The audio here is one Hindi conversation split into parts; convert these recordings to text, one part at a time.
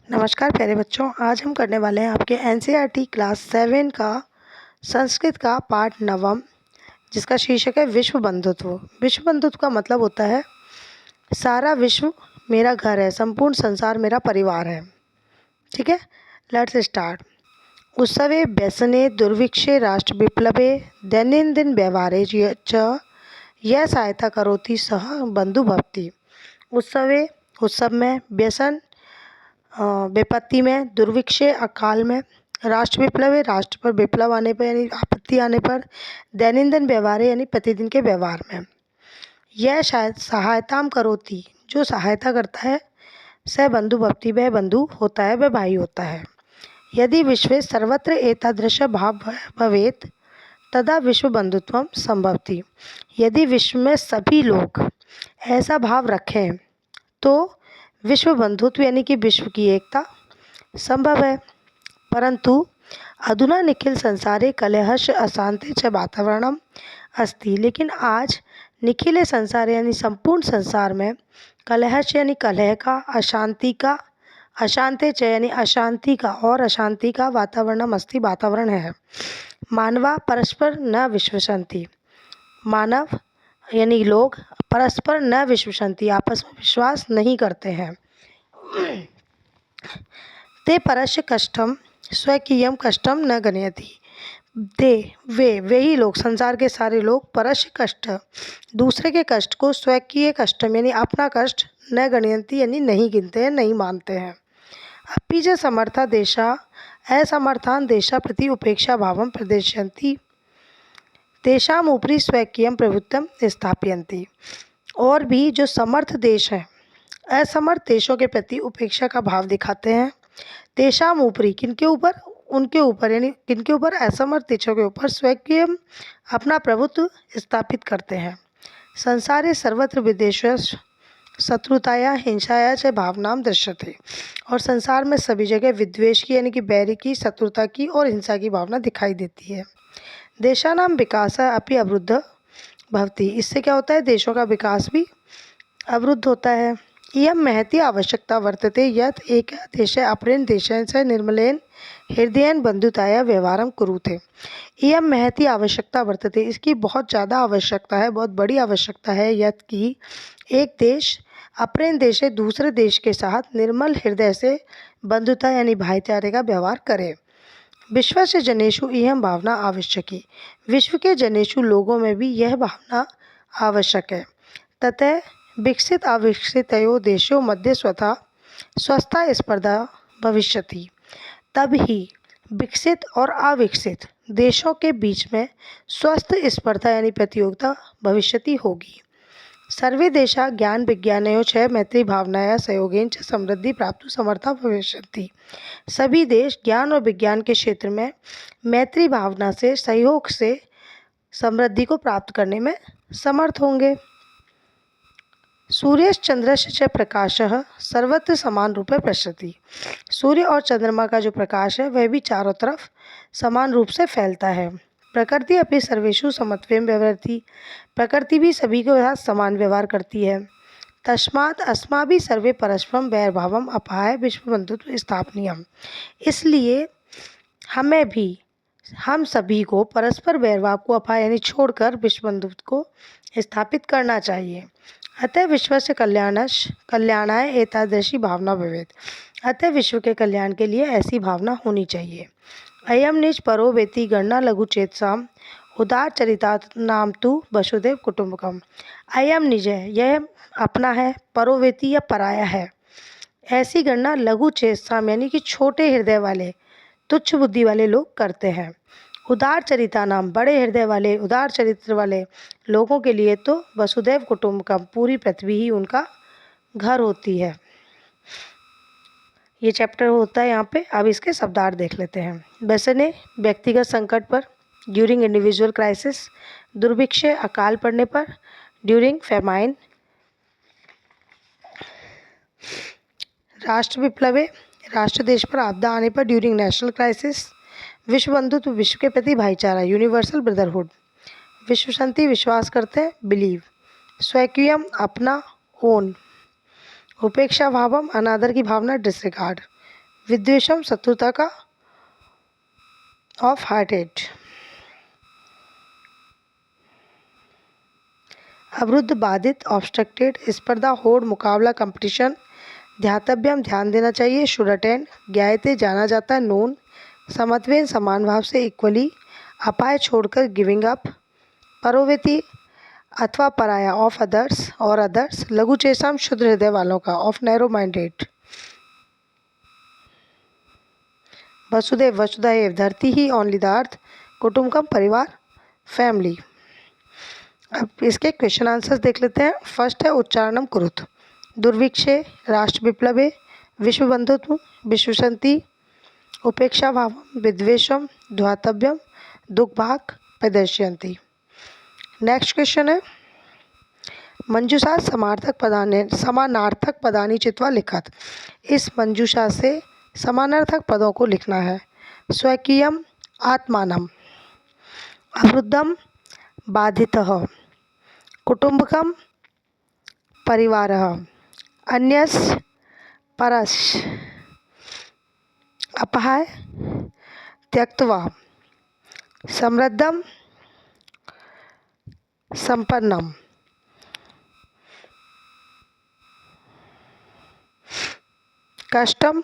नमस्कार प्यारे बच्चों, आज हम करने वाले हैं आपके एनसीईआरटी क्लास 7 का संस्कृत का पाठ नवम, जिसका शीर्षक है विश्व बंधुत्व। विश्व बंधुत्व का मतलब होता है सारा विश्व मेरा घर है, संपूर्ण संसार मेरा परिवार है। ठीक है, लेट्स स्टार्ट। उत्सवे व्यसने दुर्भिक्षे राष्ट्र विप्लवे दैनंदिन व्यवहारे च यह सहायता करोति सह बंधु भवति। उत्सव में, व्यसन विपत्ति में, दुर्भिक्षे अकाल में, राष्ट्र विप्लव राष्ट्र पर विप्लव आने पर यानी आपत्ति आने पर, दैनंदिन व्यवहार यानी प्रतिदिन के व्यवहार में, यह शायद सहायताम करोति जो सहायता करता है, स बंधु भवति वह बंधु होता है, वह भाई होता है। यदि विश्वे सर्वत्र एतादृश भाव भवेत तदा विश्व बंधुत्वम संभवति। यदि विश्व में सभी लोग ऐसा भाव रखें तो विश्व बंधुत्व यानी कि विश्व की एकता संभव है। परंतु अधुना निखिल संसारे कलहश अशांति च वातावरणम अस्ति। लेकिन आज निखिले संसार यानी संपूर्ण संसार में कलहश यानी कलह का, अशांति च यानी अशांति का और अशांति का वातावरणम अस्ति वातावरण है। मानवा परस्पर न विश्वसन्ति। मानव यानी लोग परस्पर न विश्वसन्ति आपस में विश्वास नहीं करते हैं। ते परस्य कष्टम स्वकीयम कष्टम न गणयति। वे ही लोग, संसार के सारे लोग परस्य कष्ट दूसरे के कष्ट को स्वकीय कष्टम यानी अपना कष्ट न गणयति यानी नहीं गिनते हैं, नहीं मानते हैं। अपि च समर्था देशा असमर्थान देशा प्रति उपेक्षा भावम प्रदर्शयन्ति तेषाम ऊपरी स्वकीयम प्रभुत्वम स्थापयन्ति। और भी जो समर्थ देश हैं असमर्थ देशों के प्रति उपेक्षा का भाव दिखाते हैं। तेषाम ऊपरी किनके ऊपर, उनके ऊपर यानी किनके ऊपर, असमर्थ देशों के ऊपर स्वकीय अपना प्रभुत्व स्थापित करते हैं। संसारे सर्वत्र विदेश शत्रुताया हिंसाया च भावनाम दृश्यते। और संसार में सभी जगह विद्वेष की यानी कि बैरी की, शत्रुता की और हिंसा की भावना दिखाई देती है। देशानाम विकास अपि अवरुद्ध भवति। इससे क्या होता है, देशों का विकास भी अवरुद्ध होता है। इयं महती आवश्यकता वर्तते यत् एक देशे अपरेण देशेन च निर्मलेन हृदयेन बंधुताया व्यवहारं कुरुते। इयं महती आवश्यकता वर्तते, इसकी बहुत ज़्यादा आवश्यकता है, बहुत बड़ी आवश्यकता है। यत् कि एक देश अपरेण देशे दूसरे देश के साथ निर्मल हृदय से बंधुता यानी भाईचारे का व्यवहार करे। विश्व से जनेषु इयं भावना आवश्यकी। विश्व के जनेषु लोगों में भी यह भावना आवश्यक है। ततः विकसित अविकसितयोः देशों मध्य स्वतः स्वस्था स्पर्धा भविष्यति। तब ही विकसित और अविकसित देशों के बीच में स्वस्थ स्पर्धा यानी प्रतियोगिता भविष्यति होगी। सर्वे देशा ज्ञान विज्ञानयोः च मैत्री भावनाया सहयोगेन च समृद्धि प्राप्तुं समर्था भविष्यन्ति। सभी देश ज्ञान और विज्ञान के क्षेत्र में मैत्री भावना से, सहयोग से समृद्धि को प्राप्त करने में समर्थ होंगे। सूर्यश्चंद्रस्य च प्रकाशः सर्वत्र समान रूपे पश्यति। सूर्य और चंद्रमा का जो प्रकाश है वह भी चारों तरफ समान रूप से फैलता है। प्रकृति अपनी सर्वेषु समत्वेन व्यवहरति। प्रकृति भी सभी के साथ समान व्यवहार करती है। तस्मात् अस्माभिः सर्वे परस्परं वैरभावम् अपाय विश्व बंधुत्व स्थापनीयम्। इसलिए हमें भी, हम सभी को परस्पर वैरभाव को अपाय यानी छोड़कर विश्व बंधुत्व को स्थापित करना चाहिए। अतः विश्वस्य कल्याणाय एतादृशी भावना भवेत्। अतः विश्व के कल्याण के लिए ऐसी भावना होनी चाहिए। अयम निज परो वेति गणना लघु चेतसाम उदार चरितात् नाम तु वसुदेव कुटुंबकम। अयम निज है, यह अपना है, परोवेती या पराया है। ऐसी गणना लघु चेतसाम यानी कि छोटे हृदय वाले, तुच्छ बुद्धि वाले लोग करते हैं। उदार चरिता नाम, बड़े हृदय वाले, उदार चरित्र वाले लोगों के लिए तो वसुदेव कुटुंबकम, पूरी पृथ्वी ही उनका घर होती है। ये चैप्टर होता है यहाँ पे। अब इसके शब्दार्थ देख लेते हैं। व्यसने व्यक्तिगत संकट पर, ड्यूरिंग इंडिविजुअल क्राइसिस, दुर्भिक्षे अकाल पड़ने पर, ड्यूरिंग फेमाइन, राष्ट्र विप्लवे राष्ट्र देश पर आपदा आने पर, ड्यूरिंग नेशनल क्राइसिस, विश्व बंधुत्व विश्व के प्रति भाईचारा यूनिवर्सल ब्रदरहुड, विश्व शांति विश्वास करते हैं बिलीव, स्वकीयम अपना ओन, उपेक्षा भावम अनादर की भावना डिसरिगार्ड, विद्वेषम शत्रुता का, ऑफ हार्टेड। अवरुद्ध, बाधित, ऑब्स्ट्रक्टेड, स्पर्धा, होड़, मुकाबला, कंपटीशन। ध्यातव्यम, ध्यान देना चाहिए। Should attend. ज्ञायते, जाना जाता है। नोन। समत्वेन, समान भाव से, इक्वली। अपाय, छोड़कर, गिविंग अप। परोवेती अथवा पराया, ऑफ अदर्स और अदर्स। लघु चेष्टाम, शुद्ध हृदय वालों का, ऑफ नैरो माइंडेड। वसुदेव, वसुधैव, धरती ही, ओनली द अर्थ। कुटुंबकम, परिवार, फैमिली। अब इसके क्वेश्चन आंसर्स देख लेते हैं। फर्स्ट है उच्चारणम कुरुत। दुर्भिक्षे, राष्ट्र विप्लवे, विश्व बंधुत्व, विश्वशांति, उपेक्षा भावम, विद्वेषम, ध्यातव्यम, दुख भाग, प्रदर्शयन्ति। नेक्स्ट क्वेश्चन है मंजूषा समानार्थक पदानि चित्वा लिखत। इस मंजूषा से समानार्थक पदों को लिखना है। स्वकीयम, आत्मानम। अवरुद्धम, बाधितः। कुटुंबकम, परिवारः। अन्यस, परस। अपहाय, त्यक्त्वा। समृद्धम, संपन्नम। कष्टम,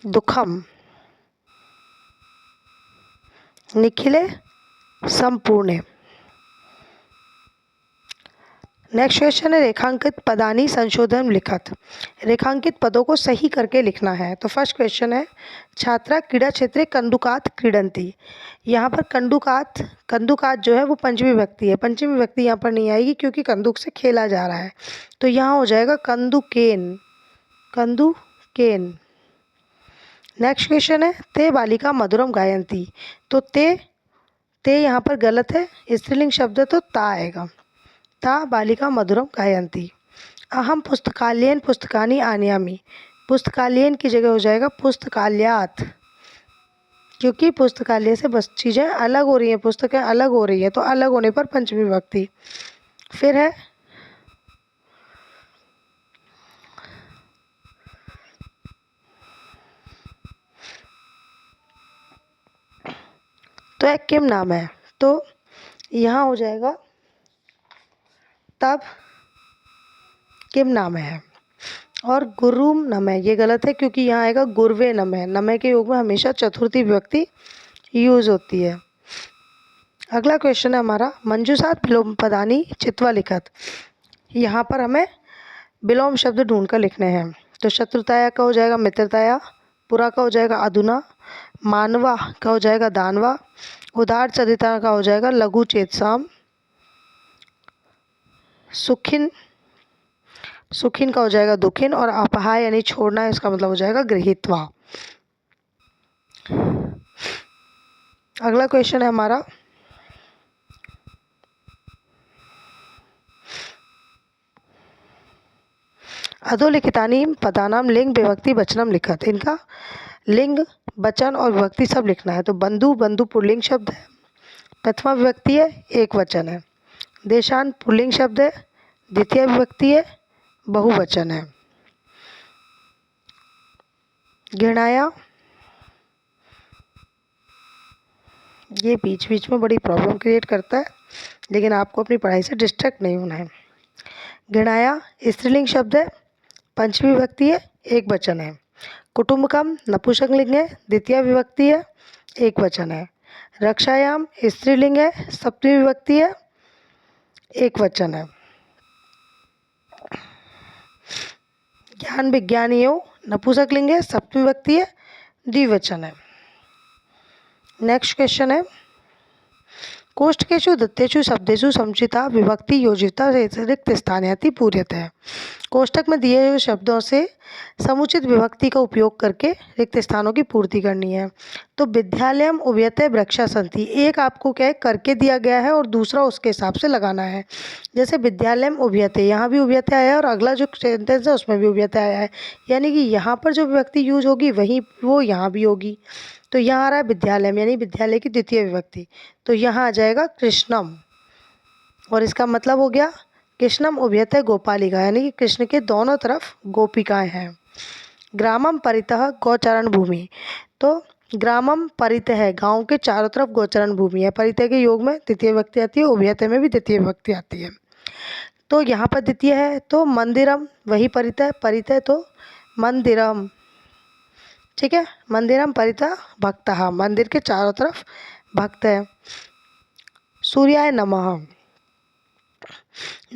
दुखम। निखिले, संपूर्णे। नेक्स्ट क्वेश्चन है रेखांकित पदानी संशोधन लिखत। रेखांकित पदों को सही करके लिखना है। तो फर्स्ट क्वेश्चन है छात्रा क्रीड़ा क्षेत्रे कंदुकात क्रीडंती। यहाँ पर कंदुकात, कंदुकात जो है वो पंचमी विभक्ति है। पंचमी विभक्ति यहाँ पर नहीं आएगी क्योंकि कंदुक से खेला जा रहा है। तो यहाँ हो जाएगा कंदुकेन, कंदुकेन। नेक्स्ट क्वेश्चन है ते बालिका मधुरम गायंती। तो ते यहाँ पर गलत है, स्त्रीलिंग शब्द है तो ता आएगा। ता बालिका मधुरम गायंती। अहम पुस्तकालयेन पुस्तकानि आनयामि। पुस्तकालयेन की जगह हो जाएगा पुस्तकालयात, क्योंकि पुस्तकालय से बस चीज़ें अलग हो रही हैं, पुस्तकें अलग हो रही हैं, तो अलग होने पर पंचमी विभक्ति। फिर है तो एक किम नाम है, तो यहाँ हो जाएगा तब किम नाम है। और गुरुम नम है, ये गलत है क्योंकि यहाँ आएगा गुरवे नम है। नम के योग में हमेशा चतुर्थी विभक्ति यूज होती है। अगला क्वेश्चन है हमारा मंजूषात विलोम पदानी चित्वा लिखत। यहाँ पर हमें विलोम शब्द ढूंढ कर लिखने हैं। तो शत्रुताया का हो जाएगा मित्रताया, पुरा का हो जाएगा अधुना, मानवा का हो जाएगा दानवा, उदार चरिता का हो जाएगा लघु चेतसाम, सुखिन, सुखिन का हो जाएगा दुखिन, और अपहाय यानी छोड़ना, इसका मतलब हो जाएगा गृहीत्वा। अगला क्वेश्चन है हमारा अधोलिखितानि पदानाम लिंग विभक्ति वचनम लिखत। इनका लिंग, वचन और विभक्ति सब लिखना है। तो बंधु, बंधु पुल्लिंग शब्द है, प्रथमा विभक्ति है, एक वचन है। देशान पुल्लिंग शब्द है, द्वितीय विभक्ति है, बहुवचन है। घृणाया, ये बीच बीच में बड़ी प्रॉब्लम क्रिएट करता है, लेकिन आपको अपनी पढ़ाई से डिस्ट्रैक्ट नहीं होना है। घृणाया स्त्रीलिंग शब्द है, पंचमी विभक्ति है, एक वचन है। कुटुंबकम नपुंसकलिंग है, द्वितीय विभक्ति है, एक वचन है। रक्षायाम स्त्रीलिंग है, सप्तमी विभक्ति है, एक वचन है। ज्ञान विज्ञानियों नपुंसकलिंग है, सप्तमी विभक्ति है, द्विवचन है। नेक्स्ट क्वेश्चन है कोष्ठकेषु दत्तेषु शब्देषु समुचिता विभक्ति योजिता रिक्त स्थानाति पूर्यते है। कोष्ठक में दिए हुए शब्दों से समुचित विभक्ति का उपयोग करके रिक्त स्थानों की पूर्ति करनी है। तो विद्यालयम उभयते वृक्षा सन्ति, एक आपको क्या है करके दिया गया है और दूसरा उसके हिसाब से लगाना है। जैसे विद्यालयम उभयते, यहाँ भी उभयते आया है और अगला जो सेंटेंस है उसमें भी उभयते आया है, यानी कि यहाँ पर जो विभक्ति यूज होगी वही वो यहाँ भी होगी। तो यहाँ आ रहा है विद्यालयम यानी विद्यालय की द्वितीय विभक्ति, तो यहाँ आ जाएगा कृष्णम, और इसका मतलब हो गया कृष्णम उभयते गोपालिका, यानी कि कृष्ण के दोनों तरफ गोपिकाएं हैं। ग्रामम परितः गौचरण भूमि। तो ग्रामम परितः है, गांव के चारों तरफ गौचरण भूमि है। परितः के योग में द्वितीय विभक्ति आती है, उभयते में भी द्वितीय विभक्ति आती है। तो यहाँ पर द्वितीय है तो मंदिरम, वही परितः, परितः तो मंदिरम, ठीक है। मंदिरम परितः भक्तः, मंदिर के चारों तरफ भक्त है। सूर्याय नमः,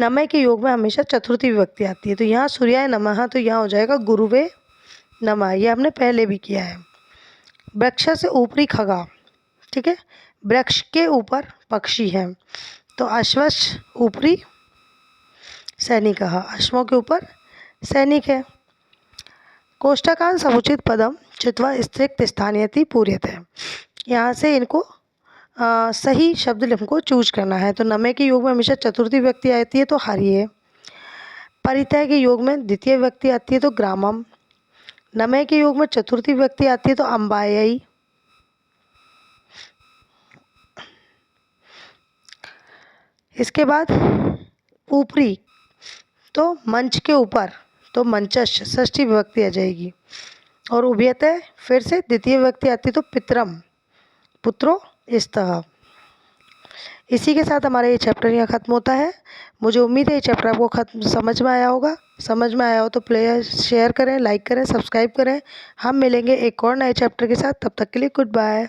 नमः के योग में हमेशा चतुर्थी विभक्ति आती है। तो यहाँ सूर्याय नमः, तो यहाँ हो जाएगा गुरुवे नमः, ये हमने पहले भी किया है। वृक्ष से ऊपरी खगा, ठीक है, वृक्ष के ऊपर पक्षी है। तो अश्वश ऊपरी सैनिक, अश्वों के ऊपर सैनिक है। कोष्ठकान समुचित पदम चित्वा स्त्रिक्त स्थानीयति पूर्यते, यहाँ से इनको सही शब्द हमको चूज करना है। तो नमे के योग में हमेशा चतुर्थी विभक्ति आती है, तो हरिये। परितः के योग में द्वितीय विभक्ति आती है, तो ग्रामम। नमे के योग में चतुर्थी विभक्ति आती है, तो अम्बायई। इसके बाद ऊपरी, तो मंच के ऊपर, तो मंचश, षष्ठी विभक्ति आ जाएगी। और उभयतः फिर से द्वितीय विभक्ति आती है, तो पितरम, पुत्रो स्तः। इसी के साथ हमारा ये चैप्टर यहाँ ख़त्म होता है। मुझे उम्मीद है ये चैप्टर आपको समझ में आया होगा। समझ में आया हो तो प्लीज़ शेयर करें, लाइक करें, सब्सक्राइब करें। हम मिलेंगे एक और नए चैप्टर के साथ, तब तक के लिए गुड बाय।